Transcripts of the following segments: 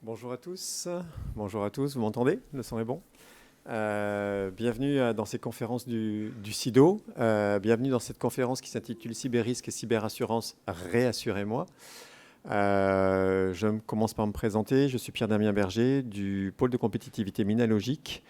Bonjour à tous. Bonjour à tous. Vous m'entendez? Le son est bon? Bienvenue dans ces conférences du CIDO. Bienvenue dans cette conférence qui s'intitule Cyberrisque et cyberassurance, réassurez-moi. Commence par me présenter. Je suis Pierre-Damien Berger du pôle de compétitivité Minalogique.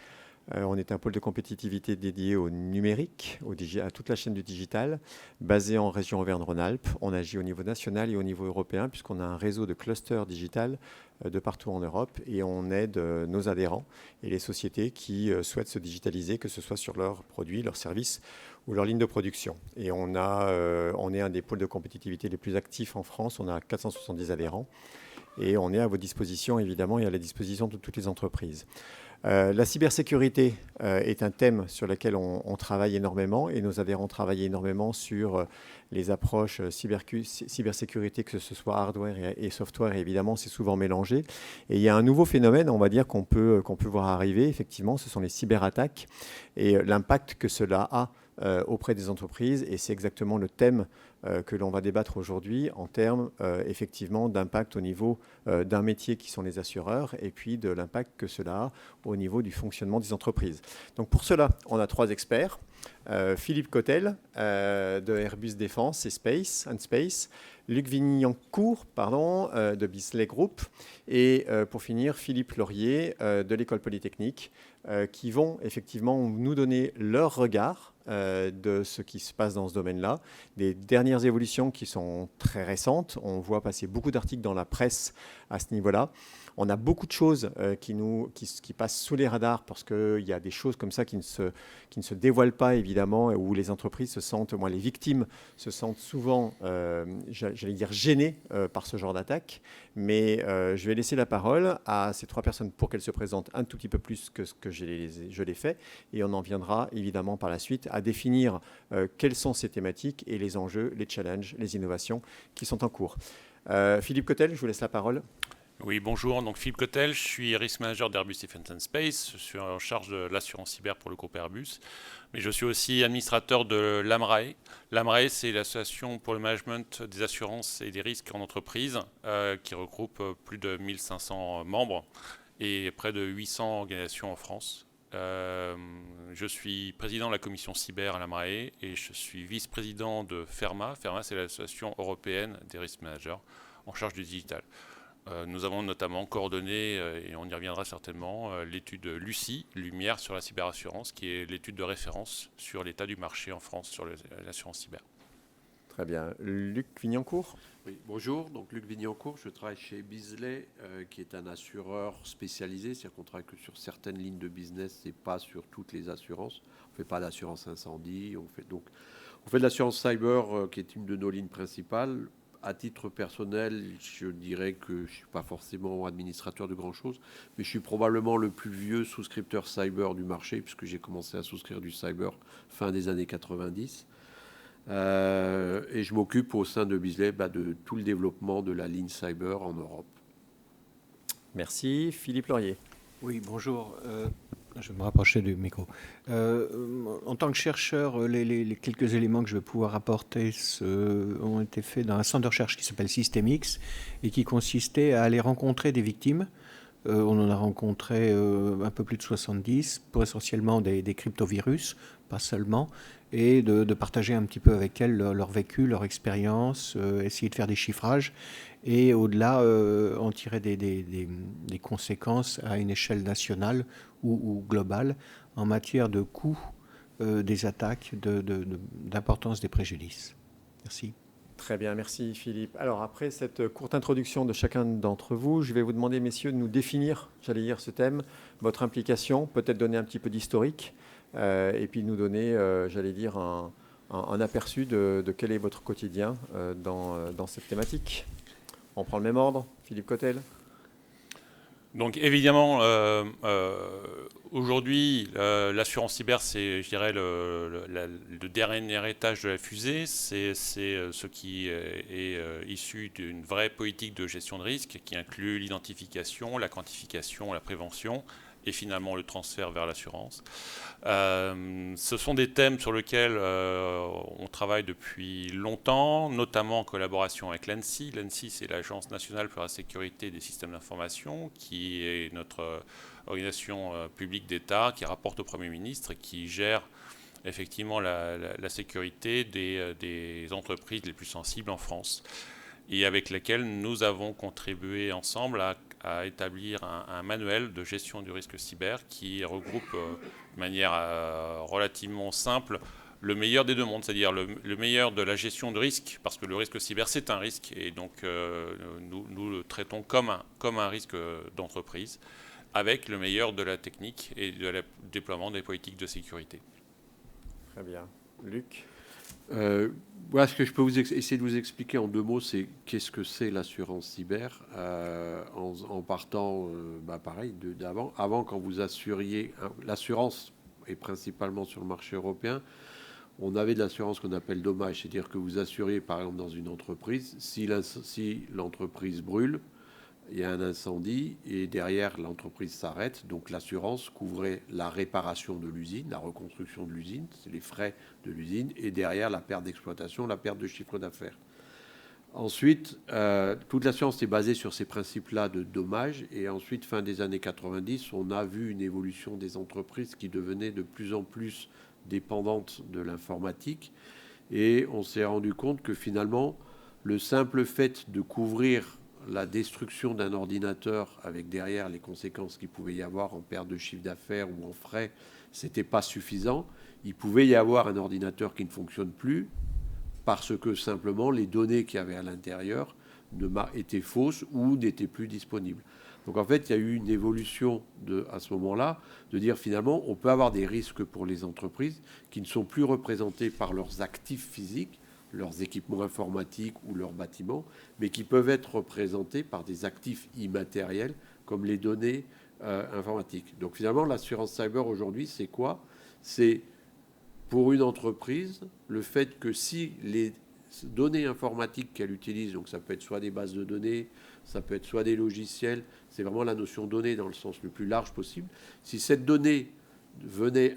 On est un pôle de compétitivité dédié au numérique, à toute la chaîne du digital, basé en région Auvergne-Rhône-Alpes. On agit au niveau national et au niveau européen, puisqu'on a un réseau de clusters digital de partout en Europe, et on aide nos adhérents et les sociétés qui souhaitent se digitaliser, que ce soit sur leurs produits, leurs services ou leur ligne de production. Et on est un des pôles de compétitivité les plus actifs en France. On a 470 adhérents. Et on est à votre disposition, évidemment, et à la disposition de toutes les entreprises. La cybersécurité est un thème sur lequel on travaille énormément, et nos adhérents travaillent énormément sur les approches cybersécurité, que ce soit hardware et software, et évidemment c'est souvent mélangé. Et il y a un nouveau phénomène, on va dire, qu'on peut voir arriver, effectivement, ce sont les cyberattaques et l'impact que cela a auprès des entreprises, et c'est exactement le thème que l'on va débattre aujourd'hui en termes effectivement d'impact au niveau d'un métier qui sont les assureurs, et puis de l'impact que cela a au niveau du fonctionnement des entreprises. Donc pour cela, on a trois experts. Philippe Cotel de Airbus Défense et Space, Luc Vignancourt de Bisley Group, et pour finir, Philippe Laurier de l'École Polytechnique, qui vont effectivement nous donner leur regard de ce qui se passe dans ce domaine-là, des dernières évolutions qui sont très récentes. On voit passer beaucoup d'articles dans la presse à ce niveau-là. On a beaucoup de choses qui passent sous les radars, parce qu'il y a des choses comme ça qui ne se dévoilent pas, évidemment, où les entreprises se sentent, les victimes se sentent souvent, j'allais dire, gênées par ce genre d'attaque. Mais je vais laisser la parole à ces trois personnes pour qu'elles se présentent un tout petit peu plus que ce que je l'ai fait. Et on en viendra, évidemment, par la suite à définir quelles sont ces thématiques et les enjeux, les challenges, les innovations qui sont en cours. Philippe Cotel, je vous laisse la parole. Oui, bonjour. Donc Philippe Cotel, je suis Risk Manager d'Airbus Defence and Space. Je suis en charge de l'assurance cyber pour le groupe Airbus. Mais je suis aussi administrateur de l'AMRAE. L'AMRAE, c'est l'association pour le management des assurances et des risques en entreprise, qui regroupe plus de 1500 membres et près de 800 organisations en France. Je suis président de la commission cyber à l'AMRAE et je suis vice-président de FERMA. FERMA, c'est l'association européenne des risk managers en charge du digital. Nous avons notamment coordonné, et on y reviendra certainement, l'étude LUCI, Lumière sur la cyberassurance, qui est l'étude de référence sur l'état du marché en France sur l'assurance cyber. Très bien. Luc Vignancourt. Oui, bonjour, donc Luc Vignancourt, je travaille chez Bisley, qui est un assureur spécialisé, c'est-à-dire qu'on travaille que sur certaines lignes de business et pas sur toutes les assurances. On ne fait pas d'assurance incendie, on fait de l'assurance cyber, qui est une de nos lignes principales. À titre personnel, je dirais que je ne suis pas forcément administrateur de grand-chose, mais je suis probablement le plus vieux souscripteur cyber du marché, puisque j'ai commencé à souscrire du cyber fin des années 90. Et je m'occupe au sein de Bisley de tout le développement de la ligne cyber en Europe. Merci. Philippe Laurier. Oui, bonjour. Je vais me rapprocher du micro. En tant que chercheur, les quelques éléments que je vais pouvoir apporter ont été faits dans un centre de recherche qui s'appelle Systemix et qui consistait à aller rencontrer des victimes. On en a rencontré un peu plus de 70, pour essentiellement des cryptovirus, pas seulement, et de partager un petit peu avec elles leur vécu, leur expérience, essayer de faire des chiffrages et au-delà en tirer des conséquences à une échelle nationale ou globale en matière de coût des attaques, d'importance des préjudices. Merci. Très bien, merci Philippe. Alors après cette courte introduction de chacun d'entre vous, je vais vous demander, messieurs, de nous définir, j'allais dire, ce thème, votre implication, peut-être donner un petit peu d'historique, et puis nous donner, j'allais dire, un aperçu de quel est votre quotidien dans cette thématique. On prend le même ordre, Philippe Cotel. Donc évidemment, aujourd'hui, l'assurance cyber, c'est, je dirais, le dernier étage de la fusée. C'est ce qui est issu d'une vraie politique de gestion de risque qui inclut l'identification, la quantification, la prévention, et finalement le transfert vers l'assurance. Ce sont des thèmes sur lesquels on travaille depuis longtemps, notamment en collaboration avec l'ANSSI. L'ANSSI, c'est l'Agence nationale pour la sécurité des systèmes d'information, qui est notre organisation publique d'État, qui rapporte au Premier ministre et qui gère effectivement la sécurité des entreprises les plus sensibles en France, et avec lesquelles nous avons contribué ensemble à établir un manuel de gestion du risque cyber qui regroupe de manière relativement simple le meilleur des deux mondes, c'est-à-dire le meilleur de la gestion de risque, parce que le risque cyber, c'est un risque, et donc nous le traitons comme un risque d'entreprise, avec le meilleur de la technique et du déploiement des politiques de sécurité. Très bien. Luc? Voilà, ce que je peux essayer de vous expliquer en 2 mots, c'est qu'est-ce que c'est l'assurance cyber, en partant, pareil, d'avant. Avant, quand vous assuriez, l'assurance est principalement sur le marché européen, on avait de l'assurance qu'on appelle dommage, c'est-à-dire que vous assuriez, par exemple, dans une entreprise, si l'entreprise brûle, il y a un incendie et derrière l'entreprise s'arrête, donc l'assurance couvrait la réparation de l'usine, la reconstruction de l'usine, c'est les frais de l'usine, et derrière la perte d'exploitation, la perte de chiffre d'affaires. Ensuite, toute l'assurance est basée sur ces principes-là de dommages, et ensuite, fin des années 90, on a vu une évolution des entreprises qui devenaient de plus en plus dépendantes de l'informatique, et on s'est rendu compte que finalement, le simple fait de couvrir la destruction d'un ordinateur avec derrière les conséquences qu'il pouvait y avoir en perte de chiffre d'affaires ou en frais, c'était pas suffisant. Il pouvait y avoir un ordinateur qui ne fonctionne plus parce que simplement les données qu'il y avait à l'intérieur étaient fausses ou n'étaient plus disponibles. Donc en fait, il y a eu une évolution à ce moment-là de dire finalement on peut avoir des risques pour les entreprises qui ne sont plus représentés par leurs actifs physiques, leurs équipements informatiques ou leurs bâtiments, mais qui peuvent être représentés par des actifs immatériels comme les données informatiques. Donc finalement, l'assurance cyber aujourd'hui, c'est quoi? C'est pour une entreprise le fait que si les données informatiques qu'elle utilise, donc ça peut être soit des bases de données, ça peut être soit des logiciels, c'est vraiment la notion donnée dans le sens le plus large possible. Si cette donnée venait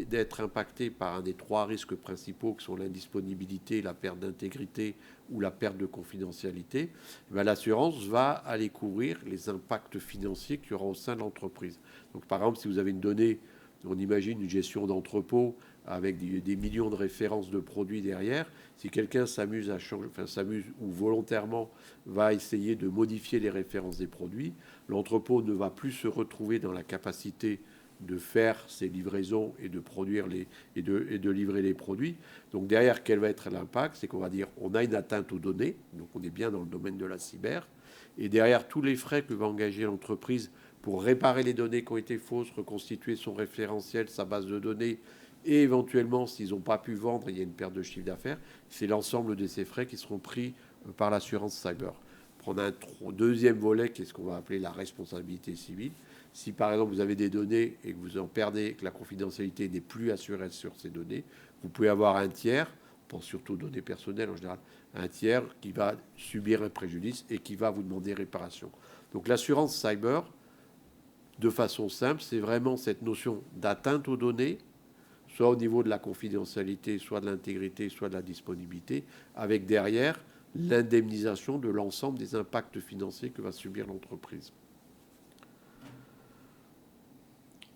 d'être impacté par un des 3 risques principaux qui sont l'indisponibilité, la perte d'intégrité ou la perte de confidentialité, l'assurance va aller couvrir les impacts financiers qu'il y aura au sein de l'entreprise. Donc par exemple, si vous avez une donnée, on imagine une gestion d'entrepôt avec des millions de références de produits derrière, si quelqu'un s'amuse ou volontairement va essayer de modifier les références des produits, l'entrepôt ne va plus se retrouver dans la capacité de faire ces livraisons et de produire et de livrer les produits. Donc derrière, quel va être l'impact? C'est qu'on va dire on a une atteinte aux données, donc on est bien dans le domaine de la cyber, et derrière tous les frais que va engager l'entreprise pour réparer les données qui ont été fausses, reconstituer son référentiel, sa base de données, et éventuellement, s'ils n'ont pas pu vendre, il y a une perte de chiffre d'affaires, c'est l'ensemble de ces frais qui seront pris par l'assurance cyber. Prendre un deuxième volet, qui est ce qu'on va appeler la responsabilité civile. Si par exemple vous avez des données et que vous en perdez, que la confidentialité n'est plus assurée sur ces données, vous pouvez avoir un tiers, on pense surtout aux données personnelles en général, un tiers qui va subir un préjudice et qui va vous demander réparation. Donc l'assurance cyber, de façon simple, c'est vraiment cette notion d'atteinte aux données, soit au niveau de la confidentialité, soit de l'intégrité, soit de la disponibilité, avec derrière l'indemnisation de l'ensemble des impacts financiers que va subir l'entreprise.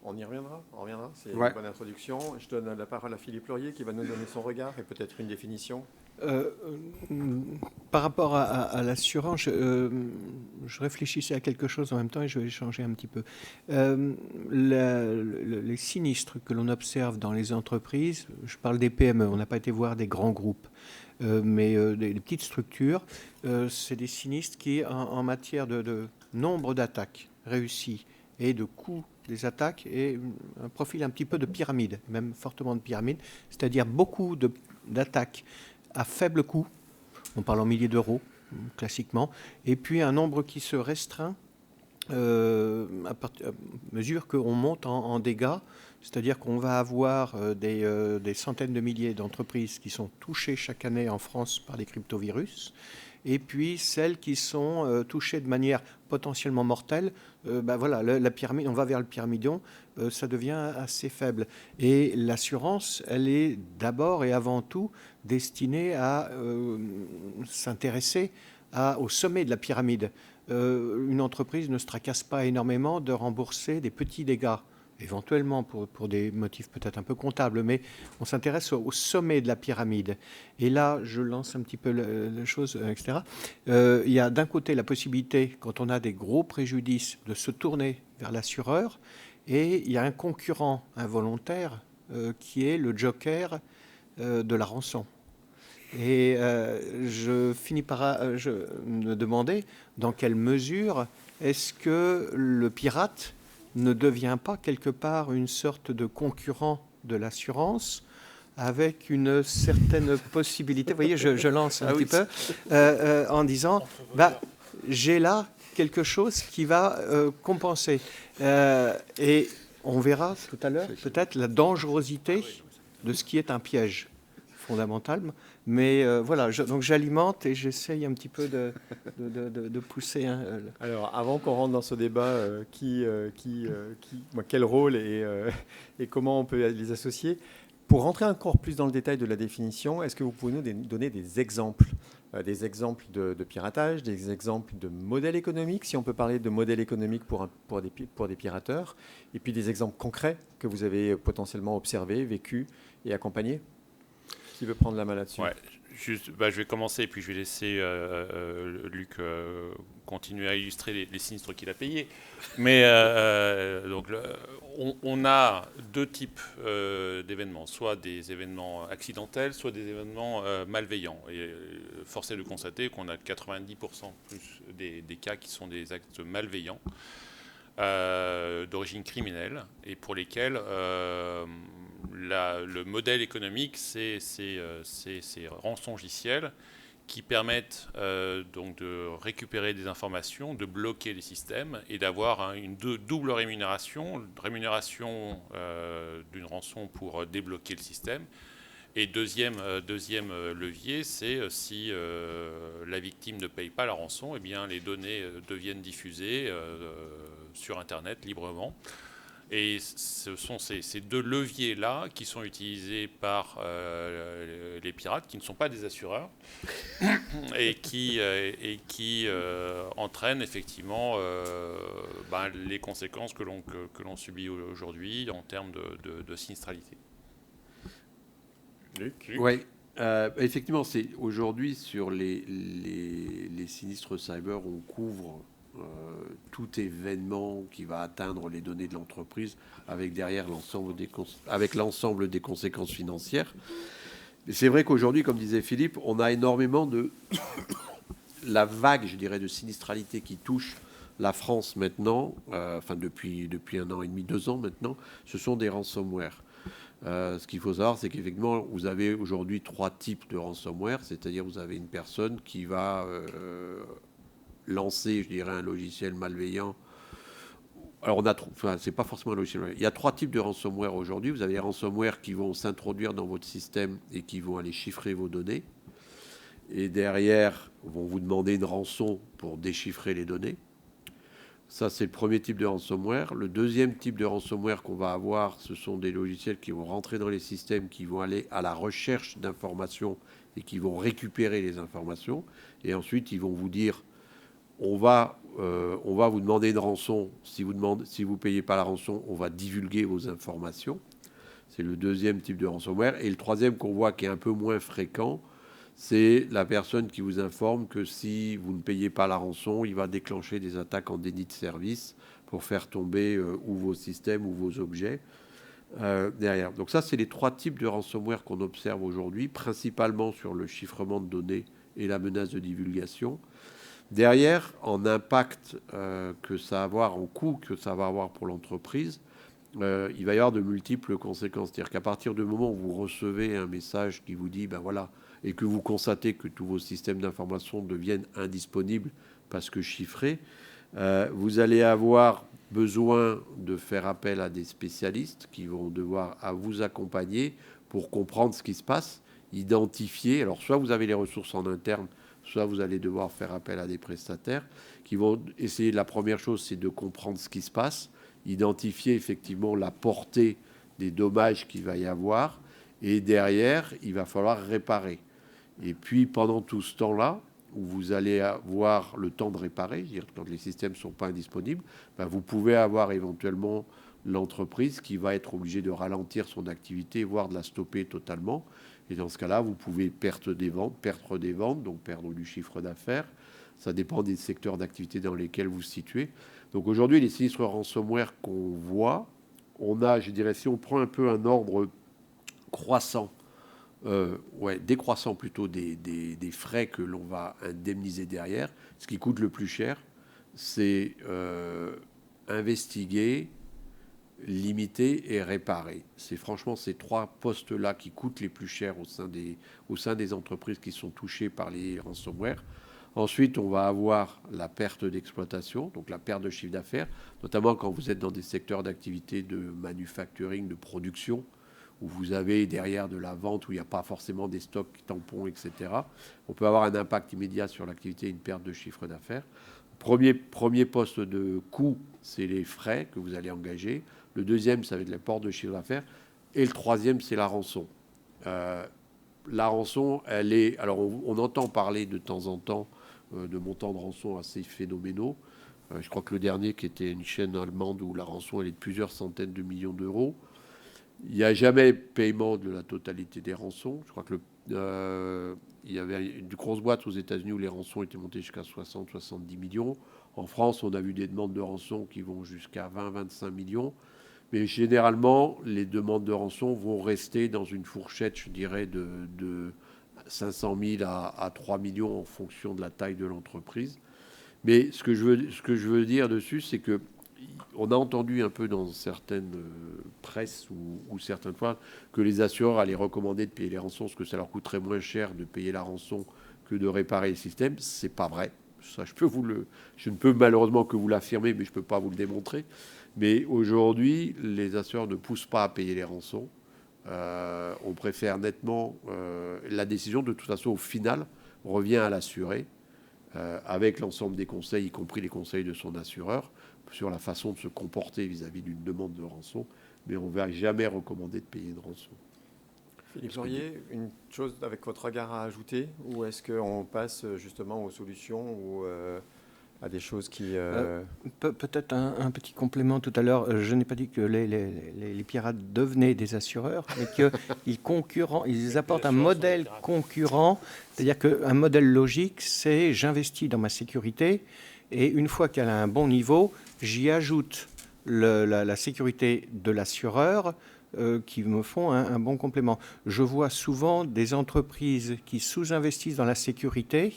On y reviendra, c'est Ouais. une bonne introduction. Je donne la parole à Philippe Laurier qui va nous donner son regard et peut-être une définition. Par rapport à l'assurance, je réfléchissais à quelque chose en même temps et je vais changer un petit peu. Les sinistres que l'on observe dans les entreprises, je parle des PME, on n'a pas été voir des grands groupes, mais des petites structures, c'est des sinistres qui, en matière de nombre d'attaques réussies et de coûts des attaques, et un profil un petit peu de pyramide, même fortement de pyramide, c'est-à-dire beaucoup d'attaques à faible coût, on parle en milliers d'euros classiquement, et puis un nombre qui se restreint à mesure qu'on monte en dégâts, c'est-à-dire qu'on va avoir des centaines de milliers d'entreprises qui sont touchées chaque année en France par les cryptovirus, et puis celles qui sont touchées de manière potentiellement mortelle, voilà, la pyramide, on va vers le pyramidon, ça devient assez faible. Et l'assurance, elle est d'abord et avant tout destinée à s'intéresser au sommet de la pyramide. Une entreprise ne se tracasse pas énormément de rembourser des petits dégâts, éventuellement pour des motifs peut-être un peu comptables, mais on s'intéresse au sommet de la pyramide. Et là, je lance un petit peu la chose, etc. Il y a d'un côté la possibilité, quand on a des gros préjudices, de se tourner vers l'assureur, et il y a un concurrent involontaire qui est le joker de la rançon. Et je finis par me demander dans quelle mesure est-ce que le pirate ne devient pas quelque part une sorte de concurrent de l'assurance avec une certaine possibilité. Vous voyez, je lance un petit peu en disant, j'ai là quelque chose qui va compenser. Et on verra tout à l'heure peut-être la dangerosité de ce qui est un piège fondamental. Mais voilà, donc j'alimente et j'essaye un petit peu de pousser. Alors, avant qu'on rentre dans ce débat, quel rôle et comment on peut les associer, pour rentrer encore plus dans le détail de la définition, est-ce que vous pouvez nous donner des exemples de piratage, des exemples de modèles économiques, si on peut parler de modèles économiques pour des pirateurs, et puis des exemples concrets que vous avez potentiellement observés, vécus et accompagnés? Qui veut prendre la main là-dessus? Ouais, je vais commencer et puis je vais laisser Luc continuer à illustrer les sinistres qu'il a payés. Mais donc, on a deux types d'événements, soit des événements accidentels, soit des événements malveillants. Et force est de constater qu'on a 90% plus des cas qui sont des actes malveillants d'origine criminelle et pour lesquels le modèle économique, c'est ces rançongiciels qui permettent donc de récupérer des informations, de bloquer les systèmes et d'avoir une double rémunération d'une rançon pour débloquer le système. Et deuxième levier, c'est si la victime ne paye pas la rançon, eh bien les données deviennent diffusées sur Internet librement. Et ce sont ces deux leviers-là qui sont utilisés par les pirates, qui ne sont pas des assureurs, et qui entraînent effectivement les conséquences que l'on subit aujourd'hui en termes de sinistralité. Luc. Oui, effectivement, c'est aujourd'hui sur les sinistres cyber, on couvre tout événement qui va atteindre les données de l'entreprise avec derrière l'ensemble des conséquences financières. Mais c'est vrai qu'aujourd'hui, comme disait Philippe, on a énormément la vague, je dirais, de sinistralité qui touche la France maintenant, depuis 1 an et demi, 2 ans maintenant, ce sont des ransomware. Ce qu'il faut savoir, c'est qu'effectivement, vous avez aujourd'hui 3 types de ransomware, c'est-à-dire vous avez une personne qui va lancer, je dirais, un logiciel malveillant. Alors, c'est pas forcément un logiciel malveillant. Il y a 3 types de ransomware aujourd'hui. Vous avez les ransomware qui vont s'introduire dans votre système et qui vont aller chiffrer vos données. Et derrière, vont vous demander une rançon pour déchiffrer les données. Ça, c'est le premier type de ransomware. Le deuxième type de ransomware qu'on va avoir, ce sont des logiciels qui vont rentrer dans les systèmes, qui vont aller à la recherche d'informations et qui vont récupérer les informations. Et ensuite, ils vont vous dire, on va vous demander une rançon. Si vous ne payez pas la rançon, on va divulguer vos informations. C'est le deuxième type de ransomware. Et le troisième qu'on voit qui est un peu moins fréquent, c'est la personne qui vous informe que si vous ne payez pas la rançon, il va déclencher des attaques en déni de service pour faire tomber ou vos systèmes ou vos objets derrière. Donc ça, c'est les 3 types de ransomware qu'on observe aujourd'hui, principalement sur le chiffrement de données et la menace de divulgation. Derrière, en impact que ça va avoir, en coût que ça va avoir pour l'entreprise, il va y avoir de multiples conséquences. C'est-à-dire qu'à partir du moment où vous recevez un message qui vous dit, voilà, et que vous constatez que tous vos systèmes d'information deviennent indisponibles parce que chiffrés, vous allez avoir besoin de faire appel à des spécialistes qui vont devoir vous accompagner pour comprendre ce qui se passe, identifier. Alors, soit vous avez les ressources en interne soit vous allez devoir faire appel à des prestataires qui vont essayer. La première chose, c'est de comprendre ce qui se passe, identifier effectivement la portée des dommages qu'il va y avoir, et derrière, il va falloir réparer. Et puis, pendant tout ce temps-là, où vous allez avoir le temps de réparer, c'est-à-dire quand les systèmes ne sont pas indisponibles, ben vous pouvez avoir éventuellement l'entreprise qui va être obligée de ralentir son activité, voire de la stopper totalement. Et dans ce cas-là, vous pouvez perdre des ventes, donc perdre du chiffre d'affaires. Ça dépend des secteurs d'activité dans lesquels vous vous situez. Donc aujourd'hui, les sinistres ransomware qu'on voit, on a, je dirais, si on prend un peu un ordre croissant, décroissant plutôt des frais que l'on va indemniser derrière, ce qui coûte le plus cher, c'est investiguer, limiter et réparer. C'est franchement ces trois postes-là qui coûtent les plus cher au sein des entreprises qui sont touchées par les ransomware. Ensuite, on va avoir la perte d'exploitation, donc la perte de chiffre d'affaires, notamment quand vous êtes dans des secteurs d'activité de manufacturing, de production, où vous avez derrière de la vente, où il n'y a pas forcément des stocks tampons, etc. On peut avoir un impact immédiat sur l'activité, une perte de chiffre d'affaires. Premier poste de coût, c'est les frais que vous allez engager. Le deuxième, ça va être la perte de chiffre d'affaires. Et le troisième, c'est la rançon. La rançon, elle est... Alors, on entend parler de temps en temps de montants de rançon assez phénoménaux. Je crois que le dernier, qui était une chaîne allemande où la rançon, elle est de plusieurs centaines de millions d'euros. Il n'y a jamais paiement de la totalité des rançons. Je crois que il y avait une grosse boîte aux États-Unis où les rançons étaient montées jusqu'à 60-70 millions. En France, on a vu des demandes de rançon qui vont jusqu'à 20-25 millions. Mais généralement, les demandes de rançon vont rester dans une fourchette, je dirais, de 500 000 à 3 millions en fonction de la taille de l'entreprise. Mais ce que je veux dire dessus, c'est que on a entendu un peu dans certaines presses ou certaines fois que les assureurs allaient recommander de payer les rançons parce que ça leur coûterait moins cher de payer la rançon que de réparer le système. C'est pas vrai. Ça, je ne peux malheureusement que vous l'affirmer, mais je ne peux pas vous le démontrer. Mais aujourd'hui, les assureurs ne poussent pas à payer les rançons. On préfère nettement... la décision, de toute façon, au final, revient à l'assuré, avec l'ensemble des conseils, y compris les conseils de son assureur, sur la façon de se comporter vis-à-vis d'une demande de rançon. Mais on ne va jamais recommander de payer une rançon. Philippe Laurier, une chose avec votre regard à ajouter, ou est-ce qu'on passe justement aux solutions ou à des choses qui... Peut-être un petit complément tout à l'heure. Je n'ai pas dit que les pirates devenaient des assureurs, mais qu'ils apportent un modèle concurrent. C'est-à-dire qu'un modèle logique, c'est j'investis dans ma sécurité et une fois qu'elle a un bon niveau, j'y ajoute la sécurité de l'assureur qui me font un bon complément. Je vois souvent des entreprises qui sous-investissent dans la sécurité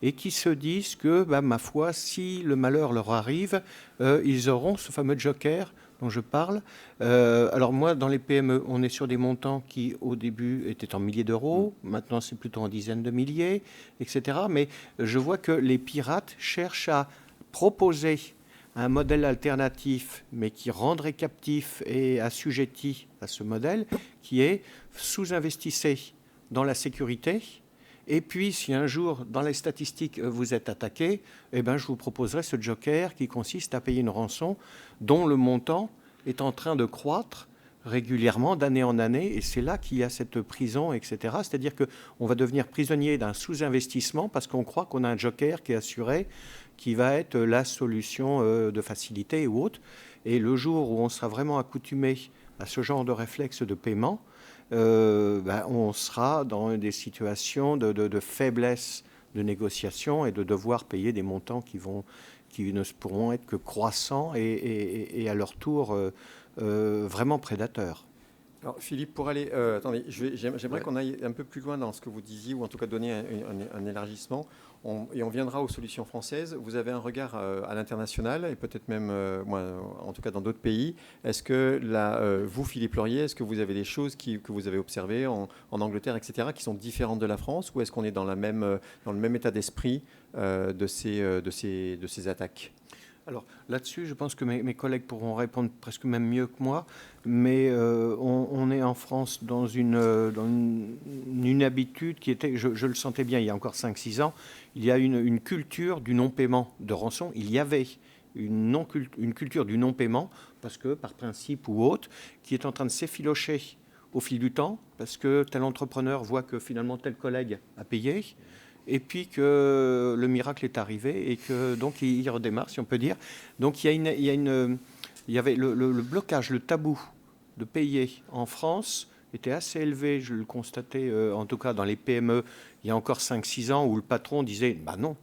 et qui se disent que, ma foi, si le malheur leur arrive, ils auront ce fameux joker dont je parle. Alors moi, dans les PME, on est sur des montants qui, au début, étaient en milliers d'euros. Maintenant, c'est plutôt en dizaines de milliers, etc. Mais je vois que les pirates cherchent à proposer un modèle alternatif, mais qui rendrait captif et assujetti à ce modèle, qui est sous-investissez dans la sécurité. Et puis, si un jour, dans les statistiques, vous êtes attaqué, je vous proposerai ce joker qui consiste à payer une rançon dont le montant est en train de croître régulièrement, d'année en année. Et c'est là qu'il y a cette prison, etc. C'est-à-dire qu'on va devenir prisonnier d'un sous-investissement parce qu'on croit qu'on a un joker qui est assuré, qui va être la solution de facilité ou autre. Et le jour où on sera vraiment accoutumé à ce genre de réflexe de paiement, on sera dans des situations de faiblesse de négociation et de devoir payer des montants qui ne pourront être que croissants et à leur tour vraiment prédateurs. Alors Philippe, pour aller... attendez, j'aimerais qu'on aille un peu plus loin dans ce que vous disiez, ou en tout cas donner un élargissement, et on viendra aux solutions françaises. Vous avez un regard à l'international, et peut-être même, en tout cas dans d'autres pays. Est-ce que, vous, Philippe Laurier, est-ce que vous avez des choses que vous avez observées en Angleterre, etc., qui sont différentes de la France, ou est-ce qu'on est dans le même état d'esprit de ces attaques ? Alors là-dessus, je pense que mes collègues pourront répondre presque même mieux que moi, mais on est en France dans une habitude qui était, je le sentais bien il y a encore 5-6 ans, il y a une culture du non-paiement de rançon. Il y avait une culture du non-paiement, parce que par principe ou autre, qui est en train de s'effilocher au fil du temps, parce que tel entrepreneur voit que finalement tel collègue a payé, et puis que le miracle est arrivé et que donc il redémarre, si on peut dire. Donc il y avait le blocage, le tabou de payer en France était assez élevé, je le constatais en tout cas dans les PME il y a encore 5-6 ans, où le patron disait « bah non,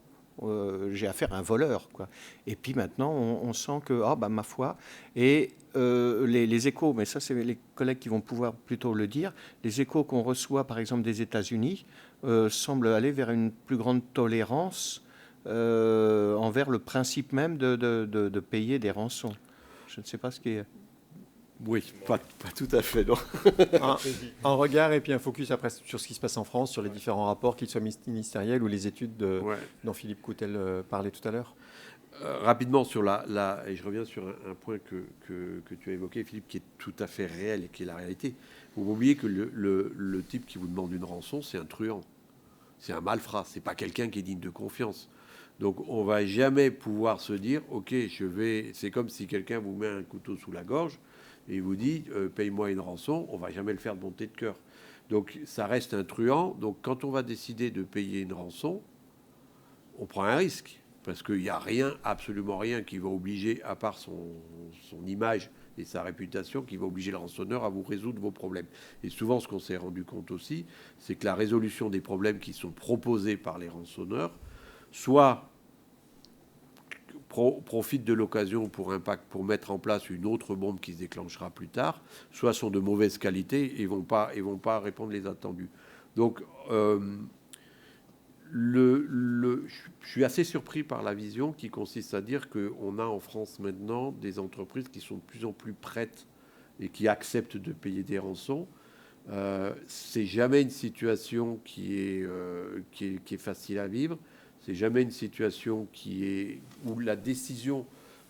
j'ai affaire à un voleur ». Et puis maintenant, on sent que, ma foi, et les échos, mais ça c'est les collègues qui vont pouvoir plutôt le dire, les échos qu'on reçoit par exemple des États-Unis semblent aller vers une plus grande tolérance envers le principe même de payer des rançons. Je ne sais pas ce qui est... Oui, pas tout à fait, non. Un regard et puis un focus après sur ce qui se passe en France, sur les différents rapports, qu'ils soient ministériels ou les études dont Philippe Coutel parlait tout à l'heure. Rapidement, et je reviens sur un point que tu as évoqué, Philippe, qui est tout à fait réel et qui est la réalité. Vous oubliez que le type qui vous demande une rançon, c'est un truand. C'est un malfrat, c'est pas quelqu'un qui est digne de confiance. Donc on va jamais pouvoir se dire, ok, c'est comme si quelqu'un vous met un couteau sous la gorge et il vous dit, paye-moi une rançon, on va jamais le faire de bonté de cœur. Donc ça reste un truand. Donc quand on va décider de payer une rançon, on prend un risque. Parce qu'il n'y a rien, absolument rien, qui va obliger, à part son image et sa réputation, qui va obliger le rançonneur à vous résoudre vos problèmes. Et souvent, ce qu'on s'est rendu compte aussi, c'est que la résolution des problèmes qui sont proposés par les rançonneurs, soit profitent de l'occasion pour mettre en place une autre bombe qui se déclenchera plus tard, soit sont de mauvaise qualité et vont pas répondre les attendus. Donc, je suis assez surpris par la vision qui consiste à dire qu'on a en France maintenant des entreprises qui sont de plus en plus prêtes et qui acceptent de payer des rançons. C'est jamais une situation qui est facile à vivre. C'est jamais une situation où la décision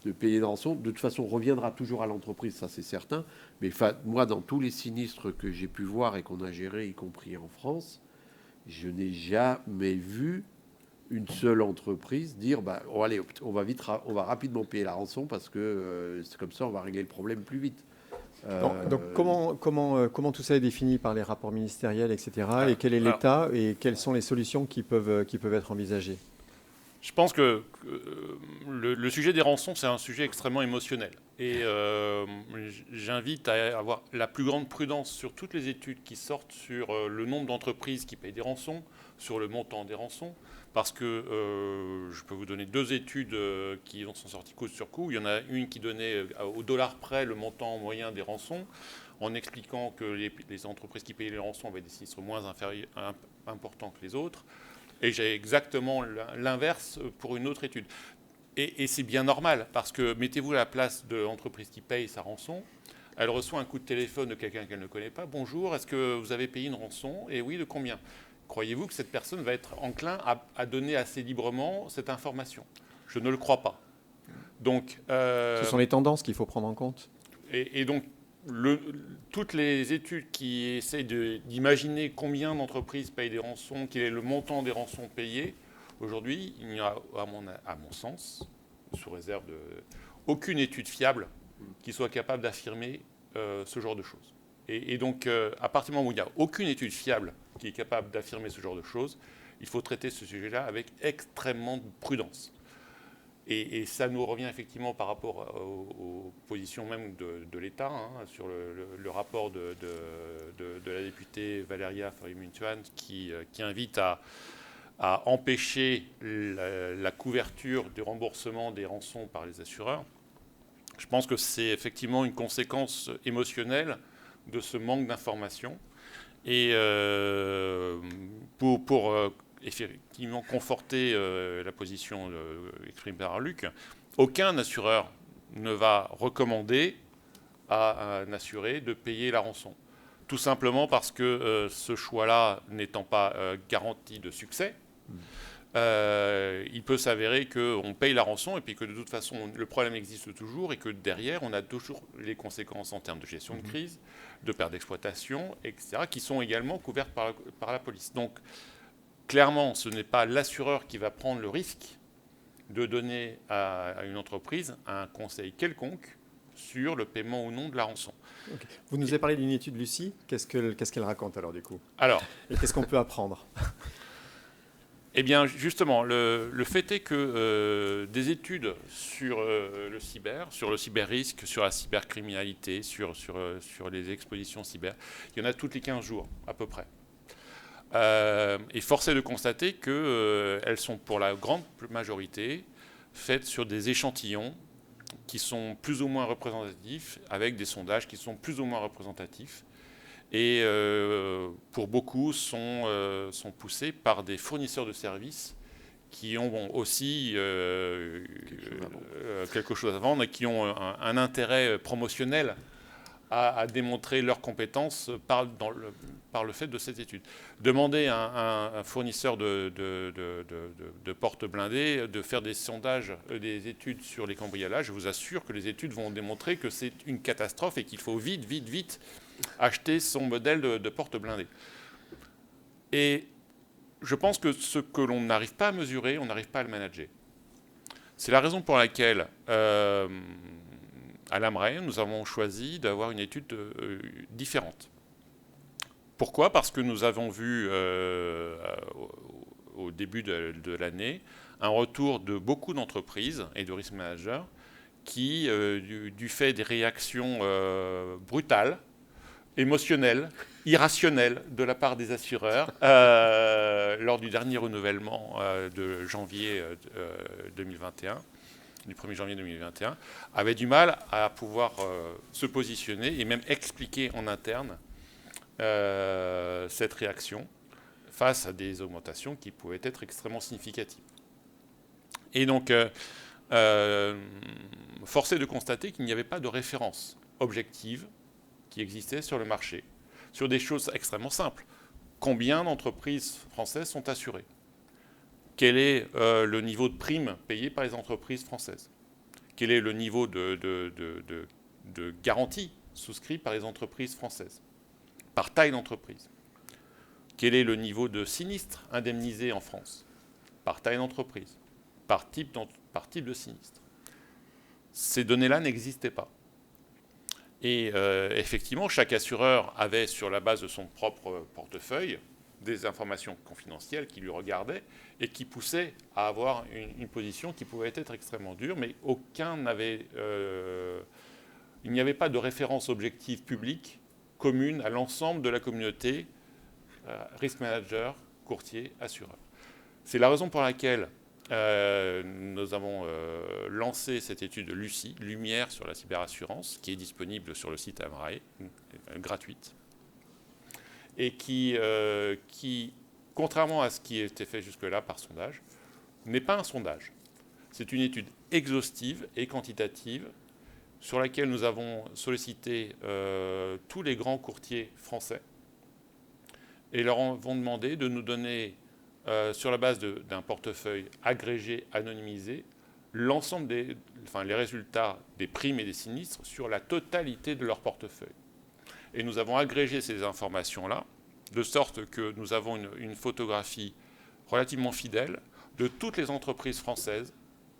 de payer une rançon, de toute façon, reviendra toujours à l'entreprise, ça c'est certain. Mais moi, dans tous les sinistres que j'ai pu voir et qu'on a gérés, y compris en France, je n'ai jamais vu une seule entreprise dire allez, on va rapidement payer la rançon parce que c'est comme ça, on va régler le problème plus vite. Donc comment tout ça est défini par les rapports ministériels, etc. Et quel est l'état et quelles sont les solutions qui peuvent être envisagées? Je pense que le sujet des rançons, c'est un sujet extrêmement émotionnel. Et j'invite à avoir la plus grande prudence sur toutes les études qui sortent sur le nombre d'entreprises qui payent des rançons, sur le montant des rançons. Parce que je peux vous donner 2 études qui sont sorties coup sur coup. Il y en a une qui donnait au dollar près le montant moyen des rançons, en expliquant que les entreprises qui payaient les rançons avaient des sinistres moins importants que les autres. Et j'ai exactement l'inverse pour une autre étude. Et c'est bien normal, parce que mettez-vous à la place de l'entreprise qui paye sa rançon. Elle reçoit un coup de téléphone de quelqu'un qu'elle ne connaît pas. « Bonjour, est-ce que vous avez payé une rançon ? Et oui, de combien ?» Croyez-vous que cette personne va être enclin à donner assez librement cette information? Je ne le crois pas. Donc, ce sont les tendances qu'il faut prendre en compte. Et donc, toutes les études qui essayent d'imaginer combien d'entreprises payent des rançons, quel est le montant des rançons payées, aujourd'hui, il n'y a, à mon sens, sous réserve aucune étude fiable qui soit capable d'affirmer ce genre de choses. Et donc, à partir du moment où il n'y a aucune étude fiable qui est capable d'affirmer ce genre de choses, il faut traiter ce sujet-là avec extrêmement de prudence. Et ça nous revient effectivement par rapport aux positions même de l'État, sur le rapport de la députée Valéria Faure-Muntuan qui invite à empêcher la couverture du remboursement des rançons par les assureurs. Je pense que c'est effectivement une conséquence émotionnelle de ce manque d'information. Et pour effectivement conforter la position exprimée par Luc, aucun assureur ne va recommander à un assuré de payer la rançon. Tout simplement parce que ce choix-là n'étant pas garanti de succès, il peut s'avérer qu'on paye la rançon et puis que de toute façon le problème existe toujours et que derrière on a toujours les conséquences en termes de gestion de crise, de perte d'exploitation, etc., qui sont également couvertes par la police. Donc clairement, ce n'est pas l'assureur qui va prendre le risque de donner à une entreprise un conseil quelconque sur le paiement ou non de la rançon. Okay. Vous nous avez parlé d'une étude Lucie. Qu'est-ce qu'elle raconte alors du coup? Alors, et qu'est-ce qu'on peut apprendre? Eh bien, justement, le fait est que des études sur le cyber, sur le cyber-risque, sur la cybercriminalité, sur les expositions cyber, il y en a toutes les 15 jours, à peu près. Et force est de constater qu'elles sont, pour la grande majorité, faites sur des échantillons qui sont plus ou moins représentatifs, avec des sondages qui sont plus ou moins représentatifs. Et pour beaucoup sont poussés par des fournisseurs de services qui ont aussi quelque chose à vendre et qui ont un intérêt promotionnel à démontrer leurs compétences par le fait de cette étude. Demandez à un fournisseur de portes blindées de faire des sondages, des études sur les cambriolages. Je vous assure que les études vont démontrer que c'est une catastrophe et qu'il faut vite acheter son modèle de porte blindée. Et je pense que ce que l'on n'arrive pas à mesurer, on n'arrive pas à le manager. C'est la raison pour laquelle, à l'AMRAE, nous avons choisi d'avoir une étude différente. Pourquoi? Parce que nous avons vu, au début de l'année, un retour de beaucoup d'entreprises et de risk managers qui, du fait des réactions brutales, émotionnelle, irrationnelle de la part des assureurs lors du dernier renouvellement de janvier 2021, du 1er janvier 2021, avaient du mal à pouvoir se positionner et même expliquer en interne cette réaction face à des augmentations qui pouvaient être extrêmement significatives. Et donc, force est de constater qu'il n'y avait pas de référence objective qui existait sur le marché, sur des choses extrêmement simples. Combien d'entreprises françaises sont assurées? Quel est le niveau de primes payé par les entreprises françaises? Quel est le niveau de garantie souscrit par les entreprises françaises? Par taille d'entreprise. Quel est le niveau de sinistre indemnisé en France? Par taille d'entreprise. Par type de sinistre. Ces données-là n'existaient pas. Et effectivement, chaque assureur avait, sur la base de son propre portefeuille, des informations confidentielles qui lui regardaient et qui poussaient à avoir une position qui pouvait être extrêmement dure, mais aucun n'avait... il n'y avait pas de référence objective publique commune à l'ensemble de la communauté risk manager, courtier, assureur. C'est la raison pour laquelle nous avons lancé cette étude Lucie, Lumière sur la cyberassurance, qui est disponible sur le site AMRAE, gratuite, et qui, contrairement à ce qui a été fait jusque-là par sondage, n'est pas un sondage. C'est une étude exhaustive et quantitative sur laquelle nous avons sollicité tous les grands courtiers français et leur avons demandé de nous donner, sur la base d'un portefeuille agrégé, anonymisé, l'ensemble les résultats des primes et des sinistres sur la totalité de leur portefeuille. Et nous avons agrégé ces informations-là, de sorte que nous avons une photographie relativement fidèle de toutes les entreprises françaises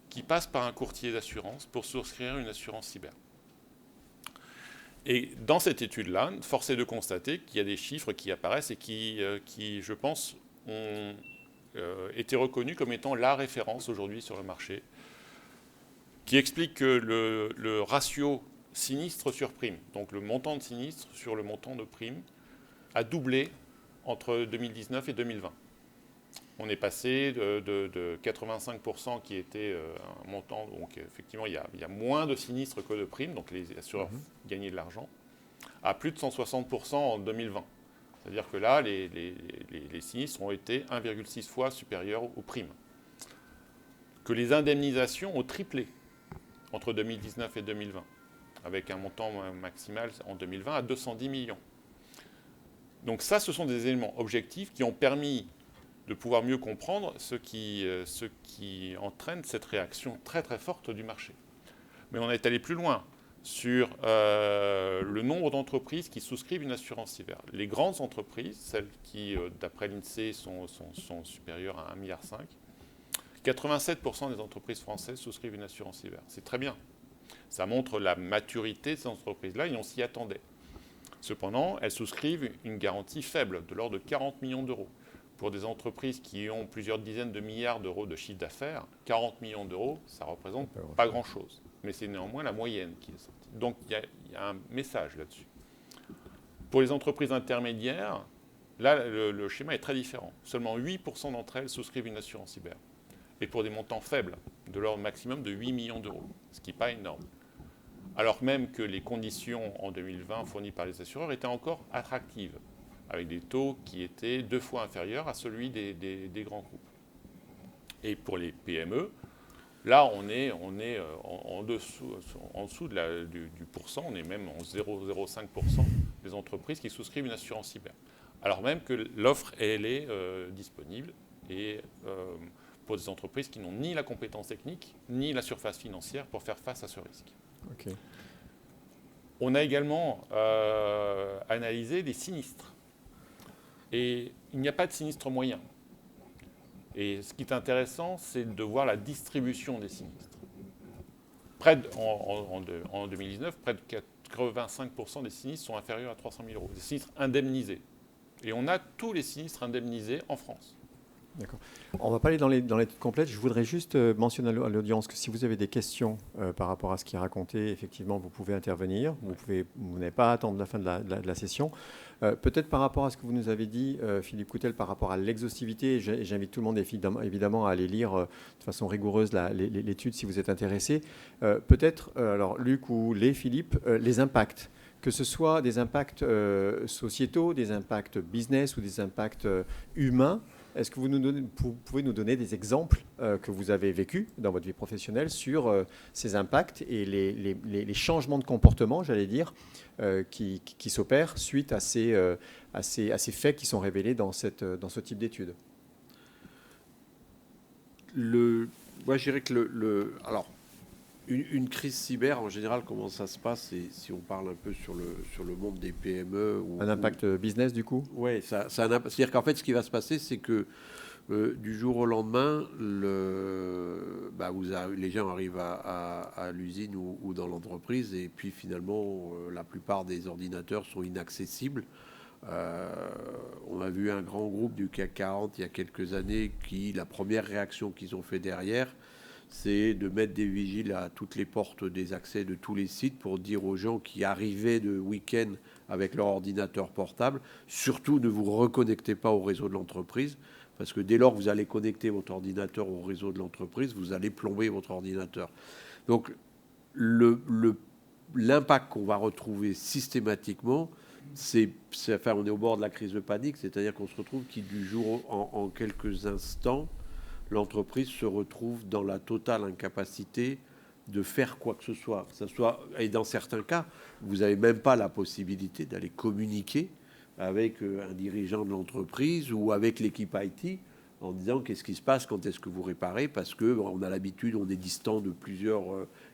qui passent par un courtier d'assurance pour souscrire une assurance cyber. Et dans cette étude-là, force est de constater qu'il y a des chiffres qui apparaissent et qui je pense, ont été reconnus comme étant la référence aujourd'hui sur le marché, qui explique que le ratio sinistre sur prime, donc le montant de sinistre sur le montant de prime, a doublé entre 2019 et 2020. On est passé de 85% qui était un montant, donc effectivement il y a moins de sinistres que de primes, donc les assureurs gagnaient de l'argent, à plus de 160% en 2020. C'est-à-dire que là, les sinistres ont été 1,6 fois supérieurs aux primes. Que les indemnisations ont triplé entre 2019 et 2020, avec un montant maximal en 2020 à 210 millions. Donc ça, ce sont des éléments objectifs qui ont permis de pouvoir mieux comprendre ce qui entraîne cette réaction très très forte du marché. Mais on est allé plus loin sur le nombre d'entreprises qui souscrivent une assurance cyber. Les grandes entreprises, celles qui, d'après l'INSEE, sont supérieures à 1,5 milliard, 87% des entreprises françaises souscrivent une assurance cyber. C'est très bien. Ça montre la maturité de ces entreprises-là et on s'y attendait. Cependant, elles souscrivent une garantie faible, de l'ordre de 40 millions d'euros. Pour des entreprises qui ont plusieurs dizaines de milliards d'euros de chiffre d'affaires, 40 millions d'euros, ça ne représente pas grand-chose. Mais c'est néanmoins la moyenne qui est sortie. Donc il y a un message là-dessus. Pour les entreprises intermédiaires, là, le schéma est très différent. Seulement 8% d'entre elles souscrivent une assurance cyber. Et pour des montants faibles, de l'ordre maximum de 8 millions d'euros, ce qui n'est pas énorme. Alors même que les conditions en 2020 fournies par les assureurs étaient encore attractives, avec des taux qui étaient 2 fois inférieurs à celui des grands groupes. Et pour les PME, là, on est en dessous du pourcent, on est même en 0,05% des entreprises qui souscrivent une assurance cyber. Alors même que l'offre, elle est disponible et pour des entreprises qui n'ont ni la compétence technique, ni la surface financière pour faire face à ce risque. Okay. On a également analysé les sinistres. Et il n'y a pas de sinistre moyen. Et ce qui est intéressant, c'est de voir la distribution des sinistres. En 2019, près de 85% des sinistres sont inférieurs à 300 000 euros. Des sinistres indemnisés. Et on a tous les sinistres indemnisés en France. D'accord. On va pas aller dans l'étude complète. Je voudrais juste mentionner à l'audience que si vous avez des questions par rapport à ce qui est raconté, effectivement, vous pouvez intervenir. Vous n'avez pas à attendre la fin de la session. Peut-être par rapport à ce que vous nous avez dit, Philippe Coutel, par rapport à l'exhaustivité, et j'invite tout le monde évidemment à aller lire de façon rigoureuse l'étude si vous êtes intéressé. Peut-être, alors Luc ou Philippe, les impacts. Que ce soit des impacts sociétaux, des impacts business ou des impacts humains. Est-ce que vous pouvez nous donner des exemples que vous avez vécus dans votre vie professionnelle sur ces impacts et les changements de comportement, j'allais dire, qui s'opèrent suite à ces faits qui sont révélés dans ce type d'études? Moi, je dirais que alors, une crise cyber, en général, comment ça se passe, et si on parle un peu sur le monde des PME... Un impact business, du coup? Oui, c'est-à-dire qu'en fait, ce qui va se passer, c'est que du jour au lendemain, les gens arrivent à l'usine ou dans l'entreprise, et puis finalement, la plupart des ordinateurs sont inaccessibles. On a vu un grand groupe du CAC 40 il y a quelques années la première réaction qu'ils ont fait derrière, c'est de mettre des vigiles à toutes les portes des accès de tous les sites pour dire aux gens qui arrivaient de week-end avec leur ordinateur portable, surtout ne vous reconnectez pas au réseau de l'entreprise, parce que dès lors que vous allez connecter votre ordinateur au réseau de l'entreprise, vous allez plomber votre ordinateur. Donc l'impact qu'on va retrouver systématiquement, on est au bord de la crise de panique, c'est-à-dire qu'on se retrouve du jour en quelques instants, l'entreprise se retrouve dans la totale incapacité de faire quoi que ce soit. Et dans certains cas, vous n'avez même pas la possibilité d'aller communiquer avec un dirigeant de l'entreprise ou avec l'équipe IT en disant qu'est-ce qui se passe, quand est-ce que vous réparez, parce qu'on a l'habitude, on est distant de plusieurs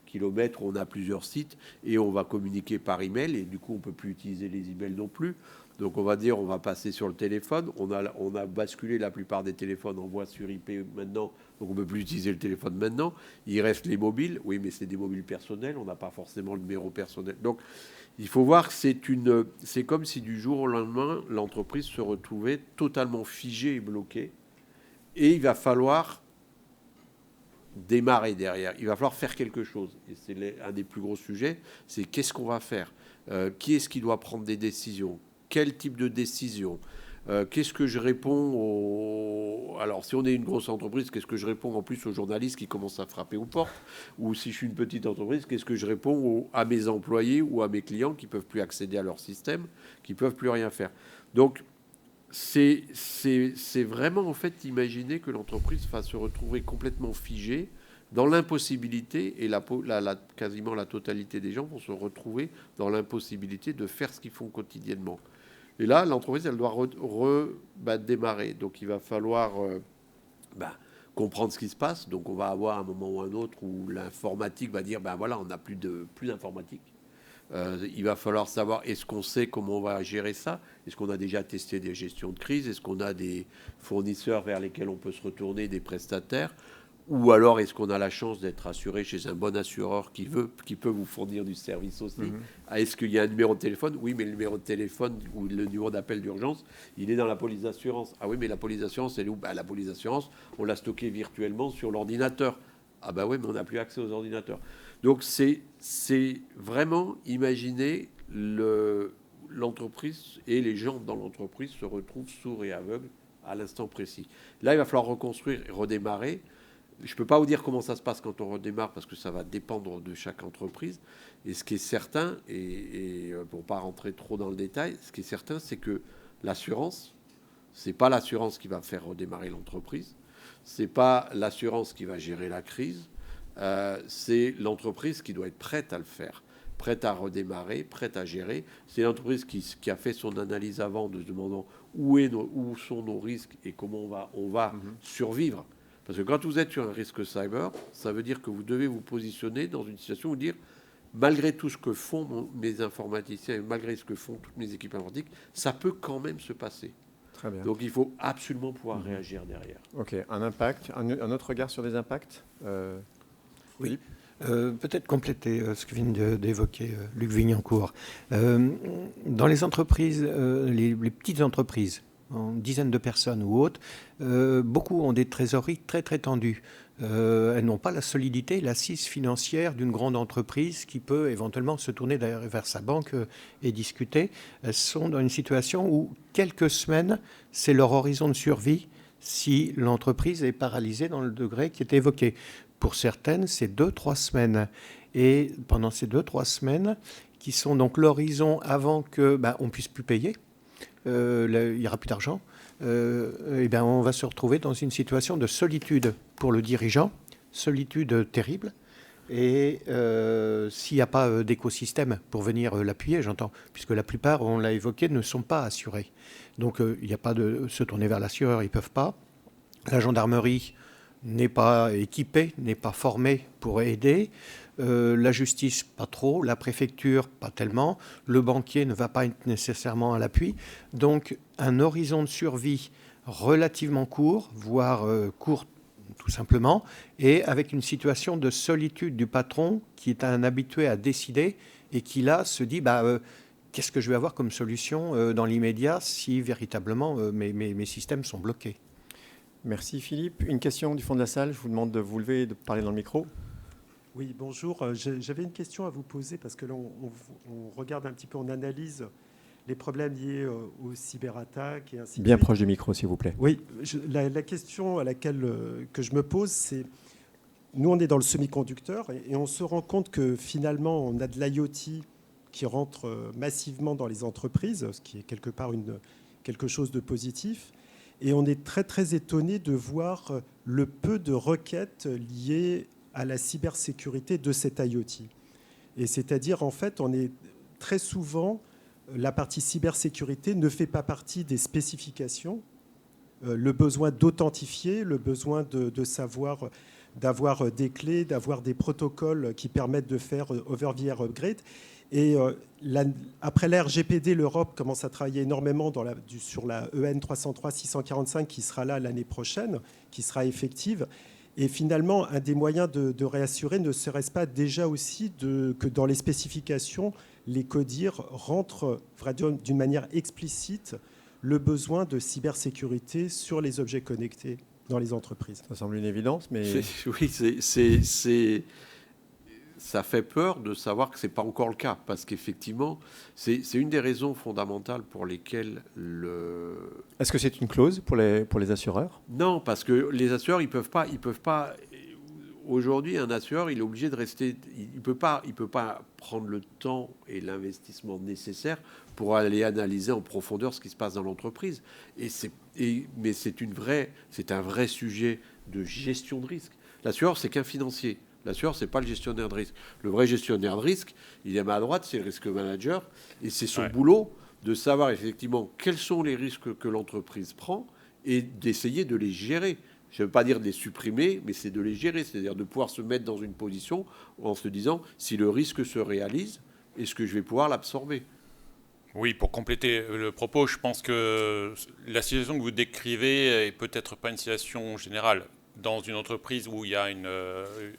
kilomètres, on a plusieurs sites et on va communiquer par email et du coup on ne peut plus utiliser les emails non plus. Donc on va dire, on va passer sur le téléphone. On a basculé la plupart des téléphones en voix sur IP maintenant, donc on ne peut plus utiliser le téléphone maintenant. Il reste les mobiles, oui, mais c'est des mobiles personnels, on n'a pas forcément le numéro personnel. Donc il faut voir que c'est comme si du jour au lendemain, l'entreprise se retrouvait totalement figée et bloquée. Et il va falloir démarrer derrière. Il va falloir faire quelque chose. Et c'est un des plus gros sujets, c'est qu'est-ce qu'on va faire ? Qui est-ce qui doit prendre des décisions ? Quel type de décision ? Qu'est-ce que je réponds Alors, si on est une grosse entreprise, qu'est-ce que je réponds en plus aux journalistes qui commencent à frapper aux portes ? Ou si je suis une petite entreprise, qu'est-ce que je réponds à mes employés ou à mes clients qui ne peuvent plus accéder à leur système, qui ne peuvent plus rien faire ? Donc, c'est vraiment, en fait, imaginer que l'entreprise va se retrouver complètement figée dans l'impossibilité, et quasiment la totalité des gens vont se retrouver dans l'impossibilité de faire ce qu'ils font quotidiennement. Et là, l'entreprise, elle doit démarrer. Donc, il va falloir comprendre ce qui se passe. Donc, on va avoir un moment ou un autre où l'informatique va dire, voilà, on n'a plus d'informatique. Il va falloir savoir, est-ce qu'on sait comment on va gérer ça? Est-ce qu'on a déjà testé des gestions de crise? Est-ce qu'on a des fournisseurs vers lesquels on peut se retourner, des prestataires? Ou alors, est-ce qu'on a la chance d'être assuré chez un bon assureur qui peut vous fournir du service aussi? Est-ce qu'il y a un numéro de téléphone? Oui, mais le numéro de téléphone ou le numéro d'appel d'urgence, il est dans la police d'assurance. Ah oui, mais la police d'assurance, elle est où? La police d'assurance, on l'a stocké virtuellement sur l'ordinateur. Ah oui, mais on n'a plus accès aux ordinateurs. Donc, c'est vraiment imaginer l'entreprise et les gens dans l'entreprise se retrouvent sourds et aveugles à l'instant précis. Là, il va falloir reconstruire et redémarrer. Je ne peux pas vous dire comment ça se passe quand on redémarre parce que ça va dépendre de chaque entreprise. Et ce qui est certain, et pour ne pas rentrer trop dans le détail, ce qui est certain, c'est que l'assurance, ce n'est pas l'assurance qui va faire redémarrer l'entreprise. Ce n'est pas l'assurance qui va gérer la crise. C'est l'entreprise qui doit être prête à le faire, prête à redémarrer, prête à gérer. C'est l'entreprise qui a fait son analyse avant de se demandant où sont nos risques et comment on va survivre. Parce que quand vous êtes sur un risque cyber, ça veut dire que vous devez vous positionner dans une situation où dire, malgré tout ce que font mes informaticiens et malgré ce que font toutes mes équipes informatiques, ça peut quand même se passer. Très bien. Donc il faut absolument pouvoir réagir derrière. Ok, un impact, un autre regard sur les impacts Oui. Peut-être compléter ce que vient d'évoquer Luc Vignancourt. Dans les entreprises, les petites entreprises, en dizaines de personnes ou autres, beaucoup ont des trésoreries très très tendues. Elles n'ont pas la solidité, l'assise financière d'une grande entreprise qui peut éventuellement se tourner vers sa banque et discuter. Elles sont dans une situation où quelques semaines, c'est leur horizon de survie si l'entreprise est paralysée dans le degré qui est évoqué. Pour certaines, c'est 2-3 semaines. Et pendant ces 2-3 semaines, qui sont donc l'horizon avant que on puisse plus payer, il n'y aura plus d'argent, on va se retrouver dans une situation de solitude pour le dirigeant, solitude terrible. Et s'il n'y a pas d'écosystème pour venir l'appuyer, j'entends, puisque la plupart, on l'a évoqué, ne sont pas assurés. Donc il n'y a pas de se tourner vers l'assureur, ils ne peuvent pas. La gendarmerie n'est pas équipée, n'est pas formée pour aider. La justice, pas trop. La préfecture, pas tellement. Le banquier ne va pas être nécessairement à l'appui. Donc, un horizon de survie relativement court, voire court tout simplement, et avec une situation de solitude du patron qui est un habitué à décider et qui, là, se dit qu'est-ce que je vais avoir comme solution dans l'immédiat si véritablement mes systèmes sont bloqués. Merci Philippe. Une question du fond de la salle. Je vous demande de vous lever et de parler dans le micro. Oui, bonjour. J'avais une question à vous poser parce que là, on regarde un petit peu, on analyse les problèmes liés aux cyberattaques et ainsi de suite. Bien proche du micro, s'il vous plaît. Oui, la question à laquelle que je me pose, c'est nous, on est dans le semi-conducteur et on se rend compte que finalement, on a de l'IoT qui rentre massivement dans les entreprises, ce qui est quelque part quelque chose de positif. Et on est très, très étonné de voir le peu de requêtes liées à la cybersécurité de cet IoT. Et c'est-à-dire, en fait, on est très souvent, la partie cybersécurité ne fait pas partie des spécifications. Le besoin d'authentifier, le besoin de savoir, d'avoir des clés, d'avoir des protocoles qui permettent de faire over-the-air upgrade. Et après la RGPD, l'Europe commence à travailler énormément sur la EN 303-645 qui sera là l'année prochaine, qui sera effective. Et finalement, un des moyens de réassurer ne serait-ce pas déjà aussi que dans les spécifications, les CODIR rentrent d'une manière explicite le besoin de cybersécurité sur les objets connectés dans les entreprises. Ça semble une évidence, mais... Oui, ça fait peur de savoir que ce n'est pas encore le cas, parce qu'effectivement, c'est une des raisons fondamentales pour lesquelles Est-ce que c'est une clause pour les assureurs? Non, parce que les assureurs, ils peuvent pas. Aujourd'hui, un assureur, il est obligé de rester. Il peut pas prendre le temps et l'investissement nécessaire pour aller analyser en profondeur ce qui se passe dans l'entreprise. Mais c'est un vrai sujet de gestion de risque. L'assureur, c'est qu'un financier. L'assureur, ce n'est pas le gestionnaire de risque. Le vrai gestionnaire de risque, il est à ma droite, c'est le risque manager, et c'est son boulot de savoir effectivement quels sont les risques que l'entreprise prend et d'essayer de les gérer. Je ne veux pas dire de les supprimer, mais c'est de les gérer, c'est-à-dire de pouvoir se mettre dans une position en se disant, si le risque se réalise, est-ce que je vais pouvoir l'absorber ? Oui, pour compléter le propos, je pense que la situation que vous décrivez est peut-être pas une situation générale. Dans une entreprise où il y a une